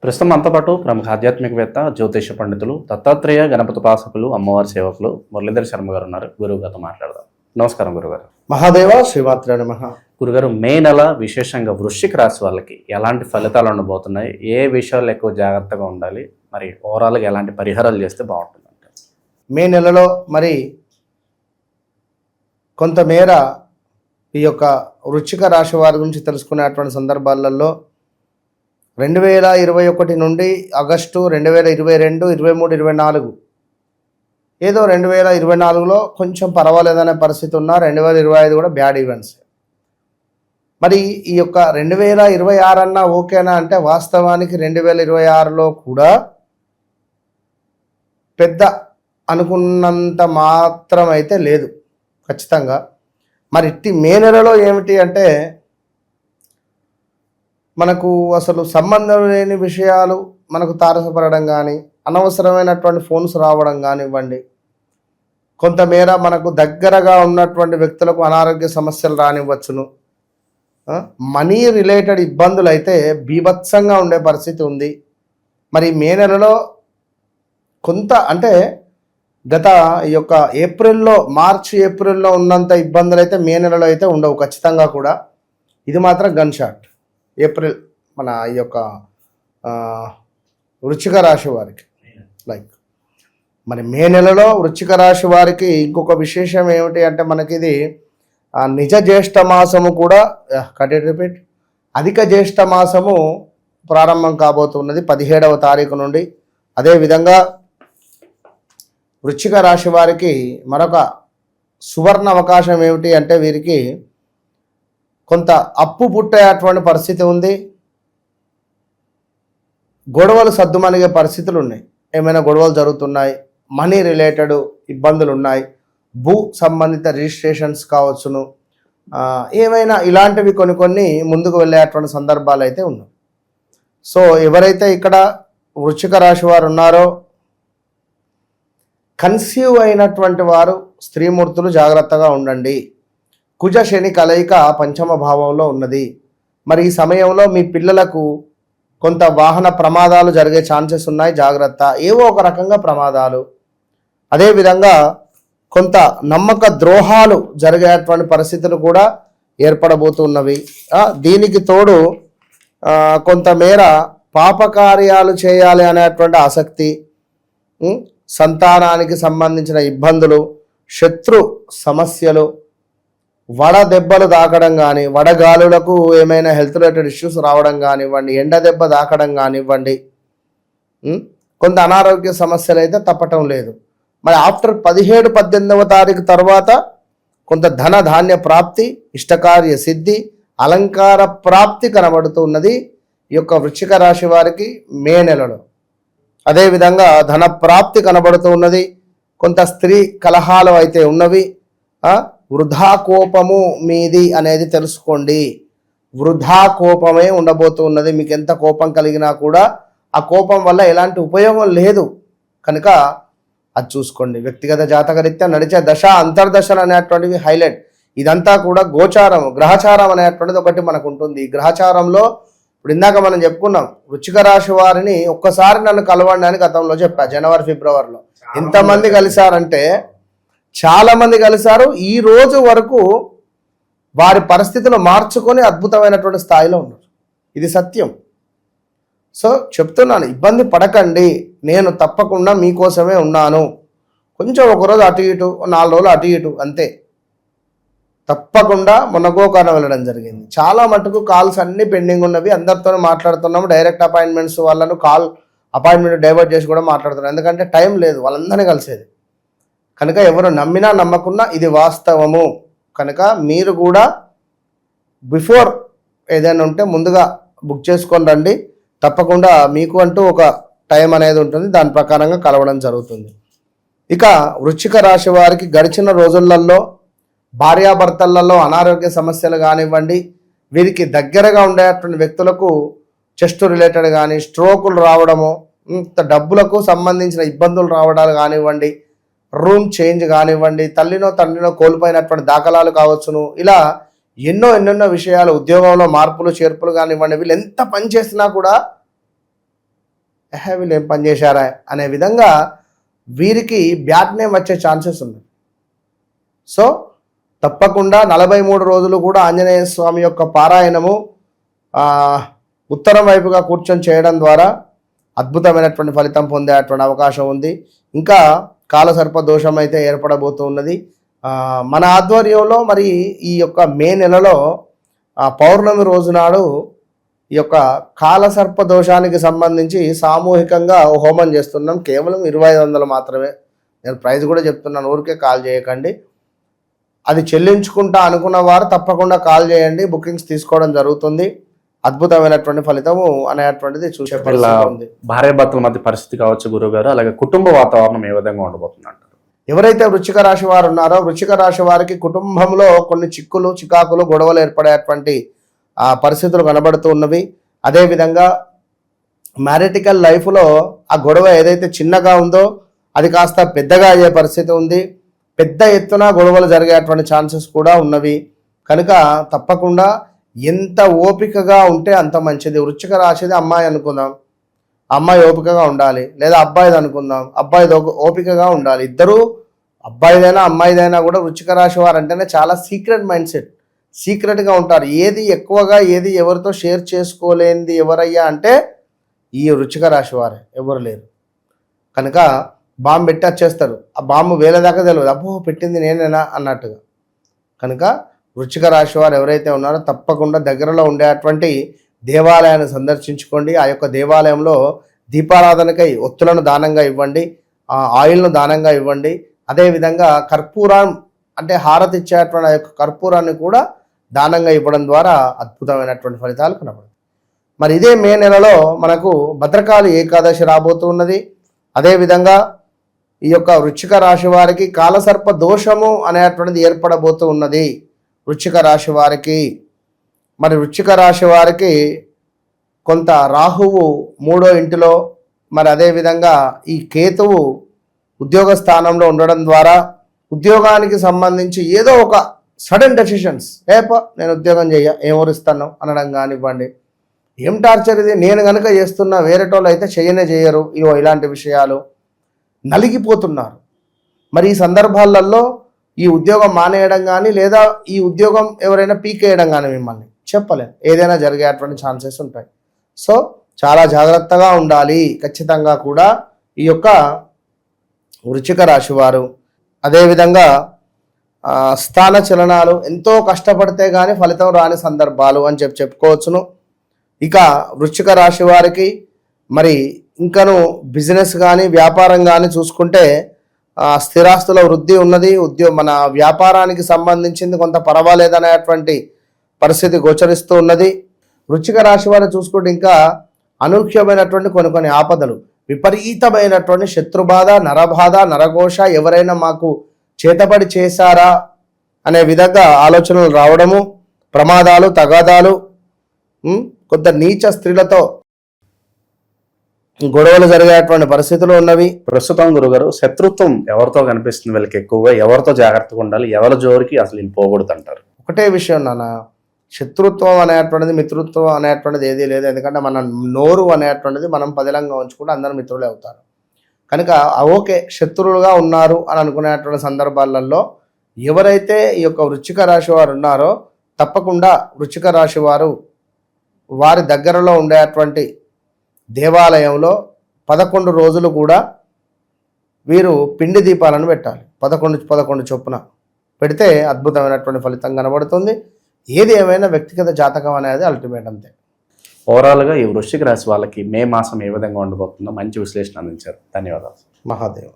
ప్రస్తుతం మనతో పాటు ప్రముఖ ఆధ్యాత్మికవేత్త, జ్యోతిష పండితులు, దత్తాత్రేయ గణపతి ఉపాసకులు, అమ్మవారి సేవకులు మురళీధర్ శర్మ గారు ఉన్నారు. గురువు గారితో మాట్లాడదాం. నమస్కారం గురుగారు. మహాదేవ శ్రీమాత్రే నమః. గురుగారు, మే నెల విశేషంగా వృశ్చిక రాశి వాళ్ళకి ఎలాంటి ఫలితాలు ఉండబోతున్నాయి? ఏ విషయాలు ఎక్కువ జాగ్రత్తగా ఉండాలి? మరి ఓవరాల్గా ఎలాంటి పరిహారాలు చేస్తే బాగుంటుంది? మే నెలలో మరి కొంతమేర ఈ యొక్క వృశ్చిక రాశి వారి గురించి తెలుసుకునేటువంటి సందర్భాలలో 2021 నుండి ఆగస్టు 2022, 23, 24 ఏదో 2024లో కొంచెం పర్వాలేదనే పరిస్థితి ఉన్నా, 2025 కూడా బ్యాడ్ ఈవెంట్స్. మరి ఈ యొక్క 2026 అన్నా ఓకేనా అంటే వాస్తవానికి 2026లో కూడా పెద్ద అనుకున్నంత మాత్రం అయితే లేదు ఖచ్చితంగా. మరి ఇట్టి మే నెలలో ఏమిటి అంటే మనకు అసలు సంబంధం లేని విషయాలు మనకు తారసపడడం కానీ, అనవసరమైనటువంటి ఫోన్స్ రావడం కానివ్వండి, కొంతమేర మనకు దగ్గరగా ఉన్నటువంటి వ్యక్తులకు అనారోగ్య సమస్యలు రానివ్వచ్చును. మనీ రిలేటెడ్ ఇబ్బందులు అయితే బీభత్సంగా ఉండే పరిస్థితి ఉంది. మరి మే నెలలో కొంత అంటే గత ఈ యొక్క మార్చి ఏప్రిల్లో ఉన్నంత ఇబ్బందులు అయితే మే నెలలో అయితే ఉండవు ఖచ్చితంగా కూడా. ఇది మాత్రం గన్ షాట్. ఏప్రిల్ మన ఈ యొక్క వృశ్చిక రాశి వారికి మరి మే నెలలో వృశ్చిక రాశి వారికి ఇంకొక విశేషం ఏమిటి అంటే మనకి ఇది నిజ జ్యేష్ఠ మాసము కూడా అధిక జ్యేష్ఠ మాసము ప్రారంభం కాబోతున్నది 17వ తారీఖు నుండి. అదేవిధంగా వృశ్చిక రాశి వారికి మరొక సువర్ణ అవకాశం ఏమిటి అంటే వీరికి కొంత అప్పు పుట్టేటువంటి పరిస్థితి ఉంది. గొడవలు సద్దుమణిగే పరిస్థితులు ఉన్నాయి. ఏమైనా గొడవలు జరుగుతున్నాయి, మనీ రిలేటెడ్ ఇబ్బందులు ఉన్నాయి, భూ సంబంధిత రిజిస్ట్రేషన్స్ కావచ్చును, ఏమైనా ఇలాంటివి కొన్ని ముందుకు వెళ్ళేటువంటి సందర్భాలు అయితే ఉన్నాయి. సో ఎవరైతే ఇక్కడ వృశ్చిక రాశి వారు ఉన్నారో కన్సీవ్ అయినటువంటి వారు స్త్రీమూర్తులు జాగ్రత్తగా ఉండండి. కుజ శని కలయిక పంచమ భావంలో ఉన్నది. మరి ఈ సమయంలో మీ పిల్లలకు కొంత వాహన ప్రమాదాలు జరిగే ఛాన్సెస్ ఉన్నాయి, జాగ్రత్త. ఏవో ఒక రకంగా ప్రమాదాలు, అదేవిధంగా కొంత నమ్మక ద్రోహాలు జరిగేటువంటి పరిస్థితులు కూడా ఏర్పడబోతున్నవి. దీనికి తోడు కొంతమేర పాపకార్యాలు చేయాలి అనేటువంటి ఆసక్తి, సంతానానికి సంబంధించిన ఇబ్బందులు, శత్రు సమస్యలు, వడ దెబ్బలు తాకడం కానీ, వడగాలులకు ఏమైనా హెల్త్ రిలేటెడ్ ఇష్యూస్ రావడం కానివ్వండి, ఎండ దెబ్బ తాకడం కానివ్వండి, కొంత అనారోగ్య సమస్యలు అయితే తప్పటం లేదు. మరి ఆఫ్టర్ 17, 18వ తారీఖు తర్వాత కొంత ధన ధాన్య ప్రాప్తి, ఇష్టకార్య సిద్ధి, అలంకార ప్రాప్తి కనబడుతూ ఉన్నది ఈ యొక్క వృశ్చిక రాశి వారికి మే నెలలో. అదేవిధంగా ధన ప్రాప్తి కనబడుతూ ఉన్నది. కొంత స్త్రీ కలహాలు అయితే ఉన్నవి. వృధా కోపము మీది అనేది తెలుసుకోండి. వృధా కోపమే ఉండబోతూ ఉన్నది. మీకు ఎంత కోపం కలిగినా కూడా ఆ కోపం వల్ల ఎలాంటి ఉపయోగం లేదు కనుక అది చూసుకోండి. వ్యక్తిగత జాతకరీత్యా నడిచే దశ, అంతర్దశలు అనేటువంటివి హైలైట్. ఇదంతా కూడా గోచారం, గ్రహచారం అనేటువంటిది ఒకటి మనకు ఉంటుంది. ఈ గ్రహచారంలో ఇప్పుడు ఇందాక మనం చెప్పుకున్నాం, వృశ్చిక రాశి వారిని ఒక్కసారి నన్ను కలవండి అని గతంలో చెప్పా. జనవరి, ఫిబ్రవరిలో ఎంతమంది కలిశారంటే చాలా మంది కలిశారు. ఈ రోజు వరకు వారి పరిస్థితులు మార్చుకొని అద్భుతమైనటువంటి స్థాయిలో ఉన్నారు. ఇది సత్యం. సో చెప్తున్నాను, ఇబ్బంది పడకండి. నేను తప్పకుండా మీకోసమే ఉన్నాను. కొంచెం ఒకరోజు అటు ఇటు, 4 రోజులు అటు ఇటు అంతే. తప్పకుండా మొన్న గోకర్ణ వెళ్ళడం జరిగింది. చాలా మటుకు కాల్స్ అన్నీ పెండింగ్ ఉన్నవి. అందరితోనే మాట్లాడుతున్నాము. డైరెక్ట్ అపాయింట్మెంట్స్ వాళ్ళను అపాయింట్మెంట్ డైవర్ట్ చేసి కూడా మాట్లాడుతున్నాం. ఎందుకంటే టైం లేదు వాళ్ళందరినీ కలిసేది కనుక. ఎవరు నమ్మినా నమ్మకున్నా ఇది వాస్తవము కనుక మీరు కూడా బిఫోర్ ఏదైనా ఉంటే ముందుగా బుక్ చేసుకొని రండి. తప్పకుండా మీకు అంటూ ఒక టైం అనేది ఉంటుంది, దాని ప్రకారంగా కలవడం జరుగుతుంది. ఇక వృశ్చిక రాశి వారికి గడిచిన రోజులలో భార్యాభర్తలలో అనారోగ్య సమస్యలు కానివ్వండి, వీరికి దగ్గరగా ఉండేటువంటి వ్యక్తులకు చెస్ట్ రిలేటెడ్ కానీ స్ట్రోకులు రావడము, డబ్బులకు సంబంధించిన ఇబ్బందులు రావడాలు కానివ్వండి, రూమ్ చేంజ్ కానివ్వండి, తల్లినో తండ్రినో కోల్పోయినటువంటి దాఖలాలు కావచ్చును, ఇలా ఎన్నెన్నో విషయాలు, ఉద్యోగంలో మార్పులు చేర్పులు కానివ్వండి, వీళ్ళు ఎంత పని చేసినా కూడా వీళ్ళు ఏం పని చేశారా అనే విధంగా వీరికి బ్యాడ్ నేమ్ వచ్చే ఛాన్సెస్ ఉన్నాయి. సో తప్పకుండా 43 రోజులు కూడా ఆంజనేయ స్వామి యొక్క పారాయణము ఉత్తరం వైపుగా కూర్చొని చేయడం ద్వారా అద్భుతమైనటువంటి ఫలితం పొందేటువంటి అవకాశం ఉంది. ఇంకా కాలసర్ప దోషం అయితే ఏర్పడబోతున్నది. మన ఆధ్వర్యంలో మరి ఈ యొక్క మే నెలలో పౌర్ణమి రోజు నాడు ఈ యొక్క కాలసర్ప దోషానికి సంబంధించి సామూహికంగా హోమం చేస్తున్నాం. కేవలం 2500 మాత్రమే. నేను ప్రైజ్ కూడా చెప్తున్నాను, ఊరికే కాల్ చేయకండి. అది చెల్లించుకుంటా అనుకున్న వారు తప్పకుండా కాల్ చేయండి, బుకింగ్స్ తీసుకోవడం జరుగుతుంది. అద్భుతమైనటువంటి ఫలితము అనేటువంటిది చూసే ఉంది. భార్యాభర్తల మధ్య పరిస్థితి కావచ్చు గురువుగారు, అలాగే కుటుంబ వాతావరణం ఏ విధంగా ఉండబోతుంది అంటారు? ఎవరైతే వృశ్చిక రాశి వారు ఉన్నారో వృశ్చిక రాశి వారికి కుటుంబంలో కొన్ని చిక్కులు చికాకులు గొడవలు ఏర్పడేటువంటి పరిస్థితులు కనబడుతూ ఉన్నవి. అదేవిధంగా మ్యారిటికల్ లైఫ్లో ఆ గొడవ ఏదైతే చిన్నగా ఉందో అది కాస్త పెద్దగా అయ్యే పరిస్థితి ఉంది. పెద్ద ఎత్తున గొడవలు జరిగేటువంటి ఛాన్సెస్ కూడా ఉన్నవి. కనుక తప్పకుండా ఎంత ఓపికగా ఉంటే అంత మంచిది. వృశ్చిక రాశిది అమ్మాయి అనుకుందాం, అమ్మాయి ఓపికగా ఉండాలి. లేదా అబ్బాయిది అనుకుందాం, అబ్బాయిది ఓపికగా ఉండాలి. ఇద్దరూ అబ్బాయిదైనా అమ్మాయిదైనా కూడా వృశ్చిక రాశి వారు అంటేనే చాలా సీక్రెట్ మైండ్ సెట్, సీక్రెట్గా ఉంటారు. ఏది ఎక్కువగా ఏది ఎవరితో షేర్ చేసుకోలేనిది ఎవరయ్యా అంటే ఈ వృశ్చిక రాశి వారే, ఎవరు లేరు. కనుక బాంబు పెట్టి వచ్చేస్తారు. ఆ బాంబు వేల దాకా తెలియదు, అబ్బో పెట్టింది నేనేనా అన్నట్టుగా. కనుక వృశ్చిక రాశి వారు ఎవరైతే ఉన్నారో తప్పకుండా దగ్గరలో ఉండేటువంటి దేవాలయాన్ని సందర్శించుకోండి. ఆ యొక్క దేవాలయంలో దీపారాధనకై ఒత్తులను దానంగా ఇవ్వండి, ఆయిల్ను దానంగా ఇవ్వండి. అదేవిధంగా కర్పూరం అంటే హారతి ఇచ్చేటువంటి ఆ యొక్క కర్పూరాన్ని కూడా దానంగా ఇవ్వడం ద్వారా అద్భుతమైనటువంటి ఫలితాలు కనబడతాయి. మరి ఇదే మే నెలలో మనకు భద్రకాళి ఏకాదశి రాబోతున్నది. అదేవిధంగా ఈ యొక్క వృశ్చిక రాశి వారికి కాలసర్ప దోషము అనేటువంటిది ఏర్పడబోతూ ఉన్నది. వృశ్చిక రాశి వారికి మరి వృశ్చిక రాశి వారికి కొంత రాహువు 3వ ఇంటిలో, మరి అదేవిధంగా ఈ కేతువు ఉద్యోగ స్థానంలో ఉండడం ద్వారా ఉద్యోగానికి సంబంధించి ఏదో ఒక సడన్ డెసిషన్స్, నేను ఉద్యోగం ఏం ఊరిస్తాను అనడం కానివ్వండి. ఏం టార్చర్ ఇది, నేను కనుక చేస్తున్నా వేరేటోళ్ళు అయితే చేయరు, ఇలాంటి విషయాలు నలిగిపోతున్నారు. మరి ఈ సందర్భాలలో ఈ ఉద్యోగం మానేయడం కానీ లేదా ఈ ఉద్యోగం ఎవరైనా పీకేయడం కానీ మిమ్మల్ని చెప్పలేం, ఏదైనా జరిగేటువంటి ఛాన్సెస్ ఉంటాయి. సో చాలా జాగ్రత్తగా ఉండాలి ఖచ్చితంగా కూడా ఈ యొక్క వృశ్చిక రాశి వారు. అదేవిధంగా స్థాన చలనాలు ఎంతో కష్టపడితే కానీ ఫలితం రాని సందర్భాలు అని చెప్పుకోవచ్చును. ఇక వృశ్చిక రాశి వారికి మరి ఇంకను బిజినెస్ కానీ వ్యాపారం కానీ చూసుకుంటే స్థిరాస్తుల వృద్ధి ఉన్నది. మన వ్యాపారానికి సంబంధించింది కొంత పర్వాలేదనేటువంటి పరిస్థితి గోచరిస్తూ ఉన్నది. వృశ్చిక రాశి వారు చూసుకుంటే ఇంకా అనూహ్యమైనటువంటి కొన్ని ఆపదలు, విపరీతమైనటువంటి శత్రుబాధ, నరబాధ, నరఘోష, ఎవరైనా మాకు చేతపడి చేశారా అనే విధంగా ఆలోచనలు రావడము, ప్రమాదాలు, తగాదాలు, కొంత నీచ స్త్రీలతో గొడవలు జరిగేటువంటి పరిస్థితులు ఉన్నవి. ప్రస్తుతం గురుగారు శత్రుత్వం ఎవరితో కనిపిస్తుంది వీళ్ళకి ఎక్కువగా? ఎవరితో జాగ్రత్తగా ఉండాలి? ఎవరి జోరికి అసలు వీళ్ళు పోకూడదు అంటారు? ఒకటే విషయం నాన్న, శత్రుత్వం అనేటువంటిది మిత్రుత్వం అనేటువంటిది ఏదీ లేదు. ఎందుకంటే మన నోరు అనేటువంటిది మనం పదిలంగా ఉంచుకుంటే అందరూ మిత్రులే అవుతారు. కనుక ఓకే శత్రువులుగా ఉన్నారు అని అనుకునేటువంటి సందర్భాలలో ఎవరైతే ఈ యొక్క వృశ్చిక రాశి వారు ఉన్నారో తప్పకుండా వృశ్చిక రాశి వారు వారి దగ్గరలో ఉండేటువంటి దేవాలయంలో 11 రోజులు కూడా వీరు పిండి దీపాలను పెట్టాలి. 11 చొప్పున పెడితే అద్భుతమైనటువంటి ఫలితం కనబడుతుంది. ఏది ఏమైనా వ్యక్తిగత జాతకం అనేది అల్టిమేట్ అంతే. ఓవరాల్గా ఈ వృశ్చిక రాశి వాళ్ళకి మే మాసం ఏ విధంగా ఉండబోతుందో మంచి విశ్లేషణ అందించారు. ధన్యవాదాలు. మహాదేవ్.